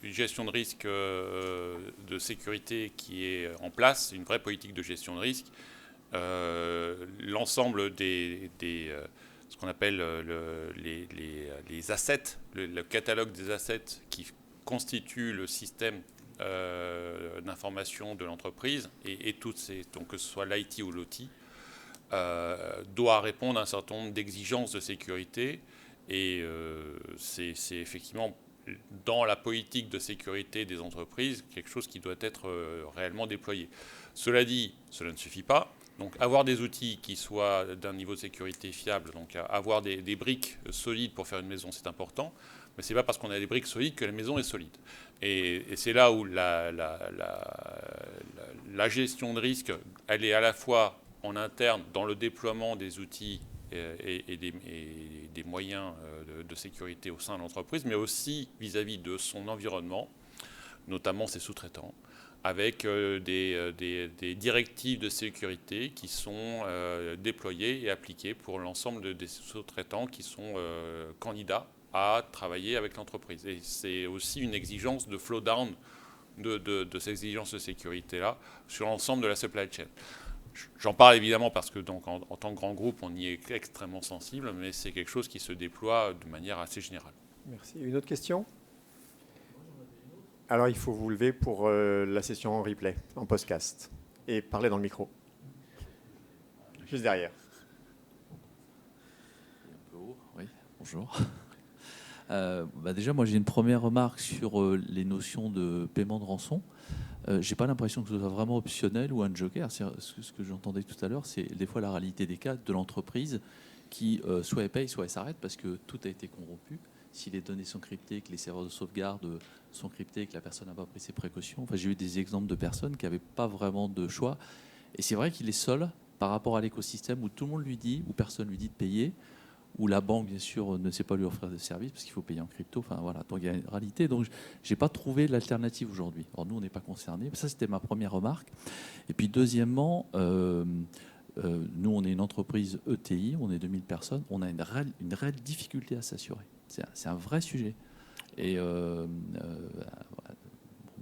gestion de risque de sécurité qui est en place, une vraie politique de gestion de risque, l'ensemble ce qu'on appelle les assets, le catalogue des assets qui constitue le système d'information de l'entreprise et toutes ces, donc que ce soit l'IT ou l'OT, doit répondre à un certain nombre d'exigences de sécurité et c'est effectivement dans la politique de sécurité des entreprises quelque chose qui doit être réellement déployé. Cela dit, cela ne suffit pas. Donc avoir des outils qui soient d'un niveau de sécurité fiable, donc avoir des briques solides pour faire une maison, c'est important. Mais ce n'est pas parce qu'on a des briques solides que la maison est solide. Et c'est là où la gestion de risque, elle est à la fois en interne dans le déploiement des outils et des moyens de sécurité au sein de l'entreprise, mais aussi vis-à-vis de son environnement, notamment ses sous-traitants, avec des directives de sécurité qui sont déployées et appliquées pour l'ensemble des sous-traitants qui sont candidats à travailler avec l'entreprise. Et c'est aussi une exigence de flow down de ces exigences de sécurité-là sur l'ensemble de la supply chain. J'en parle évidemment parce que donc, en tant que grand groupe, on y est extrêmement sensible, mais c'est quelque chose qui se déploie de manière assez générale. Merci. Une autre question ? Alors, il faut vous lever pour la session en replay, en podcast, et parler dans le micro. Juste derrière. Un peu haut, oui, bonjour. Déjà, moi, j'ai une première remarque sur les notions de paiement de rançon. Je n'ai pas l'impression que ce soit vraiment optionnel ou un joker. Ce que j'entendais tout à l'heure, c'est des fois la réalité des cas de l'entreprise qui soit elle paye, soit elle s'arrête parce que tout a été corrompu. Si les données sont cryptées, que les serveurs de sauvegarde sont cryptés, que la personne n'a pas pris ses précautions. Enfin, j'ai eu des exemples de personnes qui n'avaient pas vraiment de choix. Et c'est vrai qu'il est seul par rapport à l'écosystème où tout le monde lui dit, où personne lui dit de payer, où la banque, bien sûr, ne sait pas lui offrir de services parce qu'il faut payer en crypto. Enfin, voilà. Donc, il y a une réalité. Donc, je n'ai pas trouvé l'alternative aujourd'hui. Alors, nous, on n'est pas concernés. Ça, c'était ma première remarque. Et puis, deuxièmement, nous, on est une entreprise ETI, on est 2000 personnes. On a une réelle difficulté à s'assurer. C'est un vrai sujet. Et moi,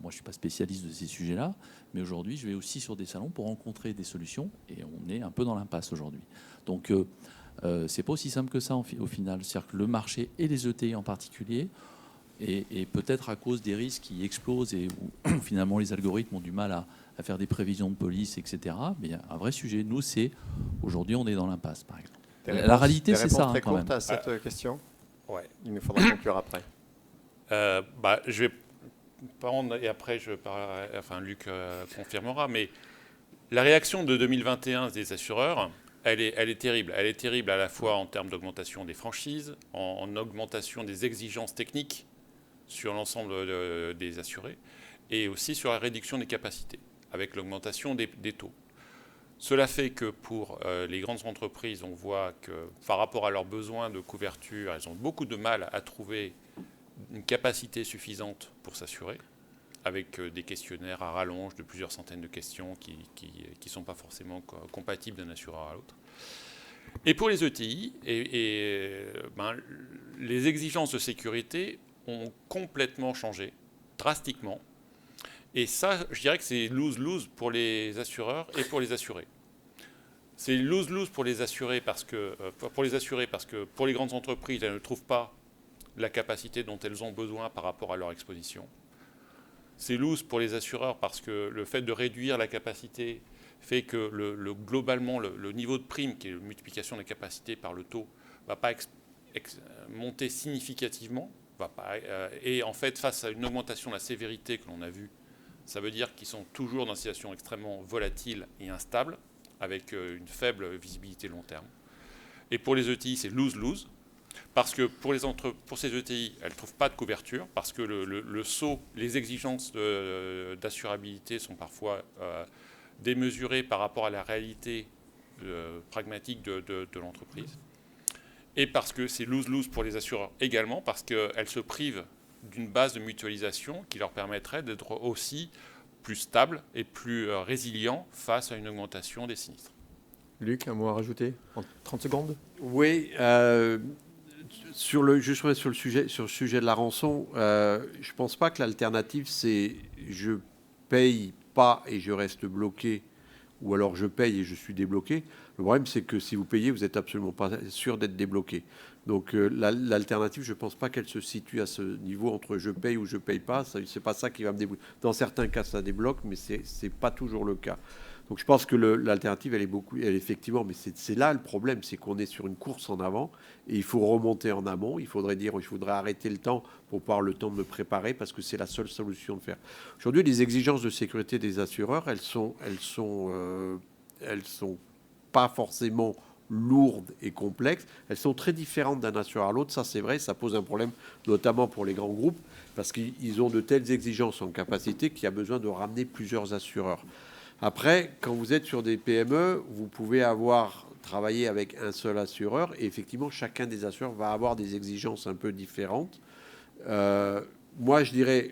je ne suis pas spécialiste de ces sujets-là, mais aujourd'hui, je vais aussi sur des salons pour rencontrer des solutions, et on est un peu dans l'impasse aujourd'hui. Donc, c'est pas aussi simple que ça au final. C'est-à-dire que le marché et les ETI en particulier, et peut-être à cause des risques qui explosent et où finalement les algorithmes ont du mal à faire des prévisions de police, etc. Mais il y a un vrai sujet. Nous, c'est aujourd'hui, on est dans l'impasse, par exemple. La réalité, c'est ça, très quand même. courte à cette question. Ouais. Il nous faudra conclure après. Je vais prendre, et après, Luc confirmera, mais la réaction de 2021 des assureurs, elle est terrible. Elle est terrible à la fois en termes d'augmentation des franchises, en augmentation des exigences techniques sur l'ensemble des assurés, et aussi sur la réduction des capacités, avec l'augmentation des taux. Cela fait que pour les grandes entreprises, on voit que par rapport à leurs besoins de couverture, elles ont beaucoup de mal à trouver une capacité suffisante pour s'assurer, avec des questionnaires à rallonge de plusieurs centaines de questions qui ne sont pas forcément compatibles d'un assureur à l'autre. Et pour les ETI, les exigences de sécurité ont complètement changé, drastiquement. Et ça, je dirais que c'est lose-lose pour les assureurs et pour les assurés. C'est lose-lose pour les assurés parce que pour les grandes entreprises, elles ne trouvent pas la capacité dont elles ont besoin par rapport à leur exposition. C'est lose pour les assureurs parce que le fait de réduire la capacité fait que globalement le niveau de prime, qui est la multiplication de la capacité par le taux, ne va pas monter significativement. Et en fait, face à une augmentation de la sévérité que l'on a vue, ça veut dire qu'ils sont toujours dans une situation extrêmement volatile et instable, avec une faible visibilité long terme. Et pour les ETI, c'est lose-lose, parce que pour ces ETI, elles ne trouvent pas de couverture, parce que le saut, les exigences d'assurabilité sont parfois démesurées par rapport à la réalité pragmatique de l'entreprise. Et parce que c'est lose-lose pour les assureurs également, parce qu'elles se privent d'une base de mutualisation qui leur permettrait d'être aussi plus stables et plus résilients face à une augmentation des sinistres. Luc, un mot à rajouter en 30 secondes? Oui, sur le sujet de la rançon, je pense pas que l'alternative c'est je paye pas et je reste bloqué, ou alors je paye et je suis débloqué. Le problème c'est que si vous payez, vous n'êtes absolument pas sûr d'être débloqué. Donc l'alternative, je pense pas qu'elle se situe à ce niveau entre je paye ou je paye pas. C'est pas ça qui va me débloquer. Dans certains cas, ça débloque, mais c'est pas toujours le cas. Donc je pense que l'alternative, elle effectivement, mais c'est là le problème, c'est qu'on est sur une course en avant et il faut remonter en amont. Il faudrait arrêter le temps pour pouvoir le temps de me préparer parce que c'est la seule solution de faire. Aujourd'hui, les exigences de sécurité des assureurs, elles sont pas forcément lourdes et complexes. Elles sont très différentes d'un assureur à l'autre. Ça, c'est vrai. Ça pose un problème, notamment pour les grands groupes, parce qu'ils ont de telles exigences en capacité qu'il y a besoin de ramener plusieurs assureurs. Après, quand vous êtes sur des PME, vous pouvez travailler avec un seul assureur et effectivement, chacun des assureurs va avoir des exigences un peu différentes. Moi, je dirais,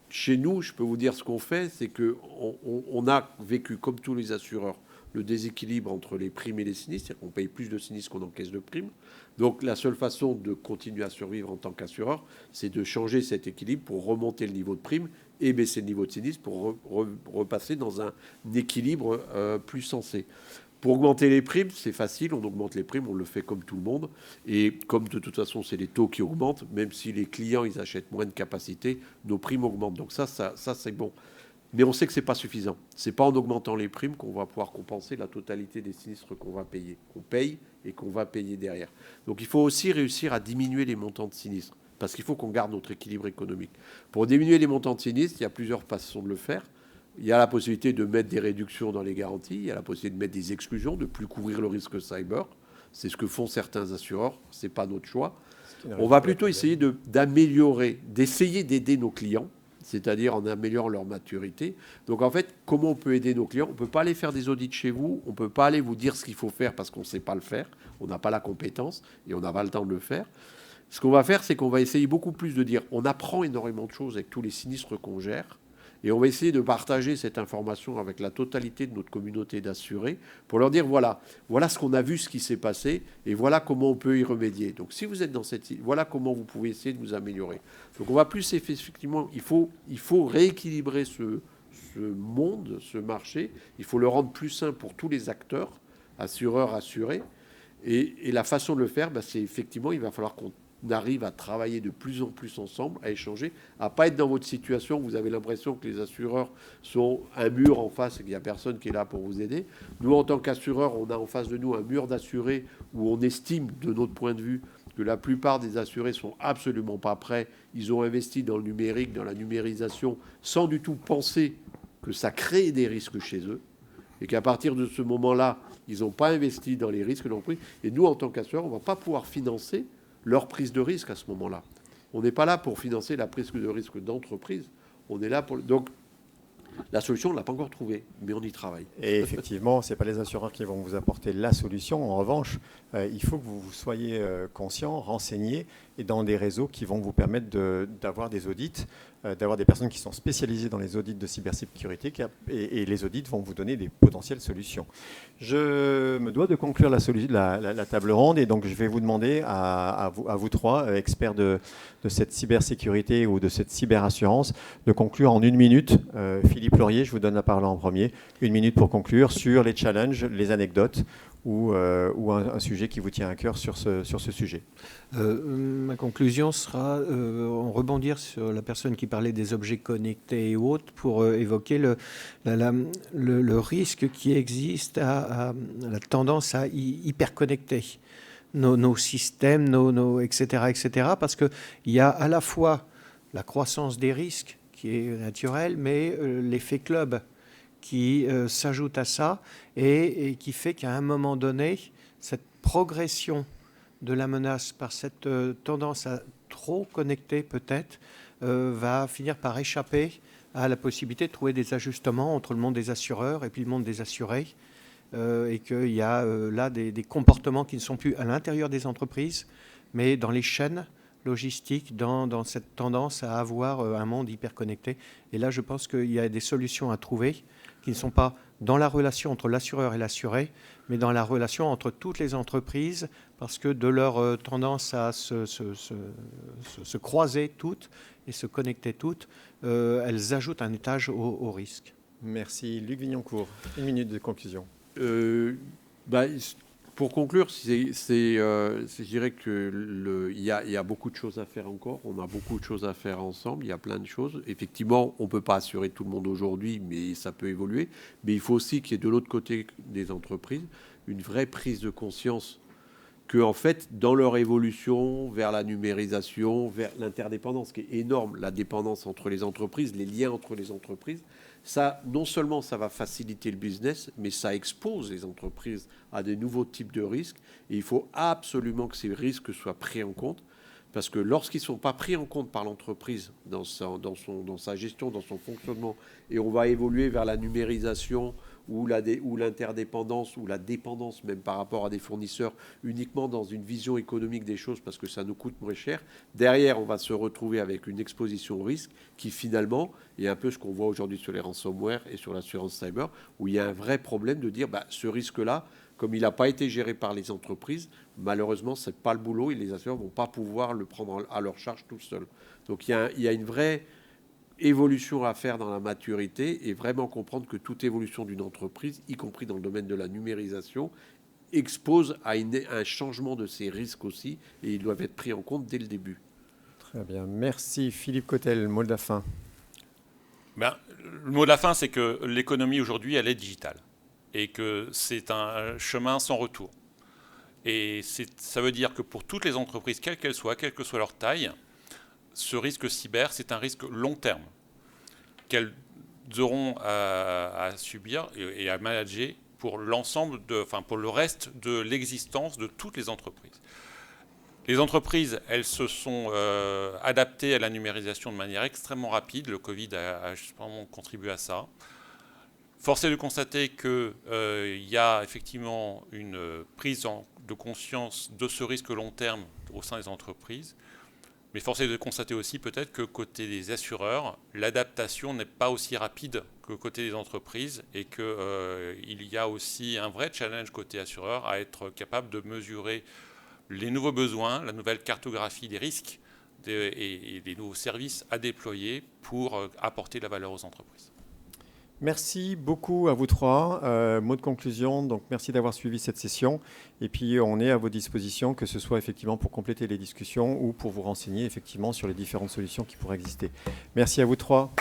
chez nous, je peux vous dire ce qu'on fait, c'est qu'on a vécu, comme tous les assureurs, le déséquilibre entre les primes et les sinistres, c'est-à-dire qu'on paye plus de sinistres qu'on encaisse de primes. Donc la seule façon de continuer à survivre en tant qu'assureur, c'est de changer cet équilibre pour remonter le niveau de prime et baisser le niveau de sinistre pour repasser dans un équilibre plus sensé. Pour augmenter les primes, c'est facile, on augmente les primes, on le fait comme tout le monde. Et comme de toute façon, c'est les taux qui augmentent, même si les clients, ils achètent moins de capacité, nos primes augmentent. Donc ça c'est bon. Mais on sait que ce n'est pas suffisant. Ce n'est pas en augmentant les primes qu'on va pouvoir compenser la totalité des sinistres qu'on va payer, qu'on paye et qu'on va payer derrière. Donc il faut aussi réussir à diminuer les montants de sinistres, parce qu'il faut qu'on garde notre équilibre économique. Pour diminuer les montants de sinistres, il y a plusieurs façons de le faire. Il y a la possibilité de mettre des réductions dans les garanties, il y a la possibilité de mettre des exclusions, de ne plus couvrir le risque cyber. C'est ce que font certains assureurs, ce n'est pas notre choix. On va plutôt essayer d'améliorer, d'essayer d'aider nos clients, c'est-à-dire en améliorant leur maturité. Donc en fait, comment on peut aider nos clients? On ne peut pas aller faire des audits chez vous, on ne peut pas aller vous dire ce qu'il faut faire parce qu'on ne sait pas le faire, on n'a pas la compétence et on n'a pas le temps de le faire. Ce qu'on va faire, c'est qu'on va essayer beaucoup plus de dire, on apprend énormément de choses avec tous les sinistres qu'on gère, et on va essayer de partager cette information avec la totalité de notre communauté d'assurés pour leur dire, voilà ce qu'on a vu, ce qui s'est passé, et voilà comment on peut y remédier. Donc si vous êtes dans voilà comment vous pouvez essayer de vous améliorer. Donc on va plus effectivement, il faut rééquilibrer ce monde, ce marché, il faut le rendre plus sain pour tous les acteurs, assureurs, assurés, et la façon de le faire, c'est effectivement, il va falloir qu'on arrive à travailler de plus en plus ensemble, à échanger, à pas être dans votre situation où vous avez l'impression que les assureurs sont un mur en face et qu'il n'y a personne qui est là pour vous aider. Nous, en tant qu'assureurs, on a en face de nous un mur d'assurés où on estime, de notre point de vue, que la plupart des assurés sont absolument pas prêts. Ils ont investi dans le numérique, dans la numérisation, sans du tout penser que ça crée des risques chez eux. Et qu'à partir de ce moment-là, ils n'ont pas investi dans les risques d'entreprise. Et nous, en tant qu'assureurs, on ne va pas pouvoir financer leur prise de risque à ce moment-là. On n'est pas là pour financer la prise de risque d'entreprise. On est là pour... Donc, la solution, on ne l'a pas encore trouvée, mais on y travaille. Et effectivement, ce n'est pas les assureurs qui vont vous apporter la solution. En revanche, il faut que vous soyez conscient, renseigné, et dans des réseaux qui vont vous permettre d'avoir des audits, d'avoir des personnes qui sont spécialisées dans les audits de cybersécurité, et les audits vont vous donner des potentielles solutions. Je me dois de conclure la table ronde, et donc je vais vous demander à vous trois, experts de cette cybersécurité ou de cette cyberassurance, de conclure en 1 minute. Philippe Laurier, je vous donne la parole en premier. 1 minute pour conclure sur les challenges, les anecdotes ou un sujet qui vous tient à cœur sur ce sujet. Ma conclusion sera en rebondir sur la personne qui parlait des objets connectés et autres pour évoquer le risque qui existe à la tendance à hyperconnecter nos systèmes, etc., parce qu'il y a à la fois la croissance des risques qui est naturelle, mais l'effet club qui s'ajoute à ça et qui fait qu'à un moment donné, cette progression de la menace par cette tendance à trop connecter peut-être va finir par échapper à la possibilité de trouver des ajustements entre le monde des assureurs et puis le monde des assurés et qu'il y a là des comportements qui ne sont plus à l'intérieur des entreprises, mais dans les chaînes logistiques, dans cette tendance à avoir un monde hyper connecté. Et là, je pense qu'il y a des solutions à trouver qui ne sont pas dans la relation entre l'assureur et l'assuré, mais dans la relation entre toutes les entreprises, parce que de leur tendance à se croiser toutes et se connecter toutes, elles ajoutent un étage au risque. Merci. Luc Vignoncourt, 1 minute de conclusion. Pour conclure, je dirais qu'il y a beaucoup de choses à faire encore. On a beaucoup de choses à faire ensemble. Il y a plein de choses. Effectivement, on ne peut pas assurer tout le monde aujourd'hui, mais ça peut évoluer. Mais il faut aussi qu'il y ait de l'autre côté des entreprises une vraie prise de conscience que, en fait, dans leur évolution vers la numérisation, vers l'interdépendance, qui est énorme, la dépendance entre les entreprises, les liens entre les entreprises, ça, non seulement ça va faciliter le business, mais ça expose les entreprises à de nouveaux types de risques. Et il faut absolument que ces risques soient pris en compte, parce que lorsqu'ils ne sont pas pris en compte par l'entreprise dans sa gestion, dans son fonctionnement, et on va évoluer vers la numérisation ou l'interdépendance ou la dépendance même par rapport à des fournisseurs uniquement dans une vision économique des choses parce que ça nous coûte moins cher. Derrière, on va se retrouver avec une exposition au risque qui finalement est un peu ce qu'on voit aujourd'hui sur les ransomware et sur l'assurance cyber où il y a un vrai problème de dire ce risque-là, comme il n'a pas été géré par les entreprises, malheureusement, ce n'est pas le boulot et les assureurs ne vont pas pouvoir le prendre à leur charge tout seuls. Donc il y a une vraie évolution à faire dans la maturité et vraiment comprendre que toute évolution d'une entreprise, y compris dans le domaine de la numérisation, expose à un changement de ces risques aussi et ils doivent être pris en compte dès le début. Très bien. Merci. Philippe Cotel, mot de la fin. Le mot de la fin, c'est que l'économie aujourd'hui, elle est digitale et que c'est un chemin sans retour. Et ça veut dire que pour toutes les entreprises, quelles qu'elles soient, quelle que soit leur taille, ce risque cyber, c'est un risque long terme qu'elles auront à subir et à manager pour pour le reste de l'existence de toutes les entreprises. Les entreprises, elles se sont adaptées à la numérisation de manière extrêmement rapide. Le Covid a justement contribué à ça. Force est de constater qu'il y a effectivement une prise de conscience de ce risque long terme au sein des entreprises. Mais force est de constater aussi peut-être que côté des assureurs, l'adaptation n'est pas aussi rapide que côté des entreprises et qu'il y a aussi un vrai challenge côté assureur à être capable de mesurer les nouveaux besoins, la nouvelle cartographie des risques et les nouveaux services à déployer pour apporter de la valeur aux entreprises. Merci beaucoup à vous trois. Mot de conclusion, donc merci d'avoir suivi cette session. Et puis on est à vos dispositions, que ce soit effectivement pour compléter les discussions ou pour vous renseigner effectivement sur les différentes solutions qui pourraient exister. Merci à vous trois.